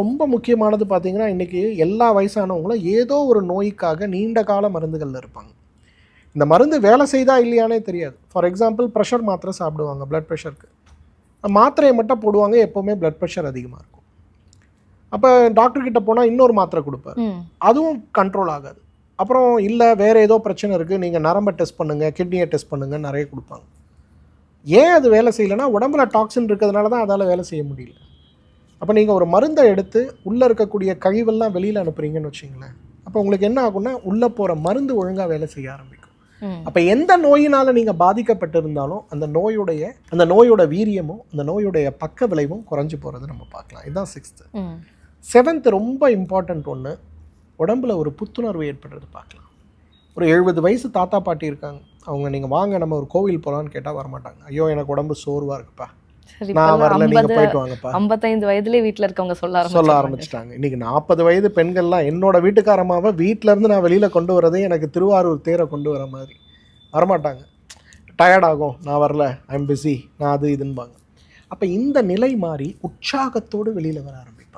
ரொம்ப முக்கியமானது பார்த்தீங்கன்னா, இன்றைக்கி எல்லா வயசானவங்களும் ஏதோ ஒரு நோய்க்காக நீண்ட கால மருந்துகளில் இருப்பாங்க. இந்த மருந்து வேலை செய்தா இல்லையானே தெரியாது. ஃபார் எக்ஸாம்பிள் ப்ரெஷர் மாத்திரை சாப்பிடுவாங்க பிளட் ப்ரெஷருக்கு. மாத்திரையை மட்டும் போடுவாங்க, எப்போவுமே பிளட் ப்ரெஷர் அதிகமாக இருக்கும். அப்போ டாக்டர்கிட்ட போனால் இன்னொரு மாத்திரை கொடுப்பார், அதுவும் கண்ட்ரோல் ஆகாது. அப்புறம் இல்லை வேறு ஏதோ பிரச்சனை இருக்குது, நீங்கள் நரம்பை டெஸ்ட் பண்ணுங்கள், கிட்னியை டெஸ்ட் பண்ணுங்கள் நிறைய கொடுப்பாங்க. ஏன் அது வேலை செய்யலைன்னா உடம்புல டாக்ஸின் இருக்கிறதுனால தான் அதால் வேலை செய்ய முடியல. அப்போ நீங்கள் ஒரு மருந்தை எடுத்து உள்ளே இருக்கக்கூடிய கழிவெல்லாம் வெளியில் அனுப்புறீங்கன்னு வச்சிங்களேன், அப்போ உங்களுக்கு என்ன ஆகும்னா உள்ளே போகிற மருந்து ஒழுங்காக வேலை செய்ய ஆரம்பிக்கும். அப்போ எந்த நோயினால் நீங்கள் பாதிக்கப்பட்டிருந்தாலும் அந்த நோயோட வீரியமும் அந்த நோயுடைய பக்க விளைவும் குறைஞ்சி போகிறது நம்ம பார்க்கலாம். இதுதான் 6th. 7th ரொம்ப இம்பார்ட்டண்ட் ஒன்று, உடம்புல ஒரு புத்துணர்வு ஏற்படுறது பார்க்கலாம். ஒரு 70 வயசு தாத்தா பாட்டி இருக்காங்க, அவங்க நீங்கள் வாங்க நம்ம ஒரு கோவில் போகலான்னு கேட்டால் வரமாட்டாங்க. ஐயோ எனக்கு உடம்பு சோர்வாக இருக்குப்பா, நான் வரல, நீங்கள் போயிட்டு வாங்கப்பா. 55 வயதுலேயே வீட்டில் இருக்கவங்க சொல்ல ஆரம்பிச்சிட்டாங்க. இன்றைக்கி 40 வயது பெண்கள்லாம் என்னோட வீட்டுக்காரமாவை வீட்டிலேருந்து நான் வெளியில் கொண்டு வரதே எனக்கு திருவாரூர் தேரை கொண்டு வர மாதிரி. வரமாட்டாங்க, டயர்டாகும், நான் வரல, ஐம் பிஸி, நான் அது இதுன்பாங்க. அப்போ இந்த நிலை மாறி உற்சாகத்தோடு வெளியில் வர ஆரம்பிப்பாங்க.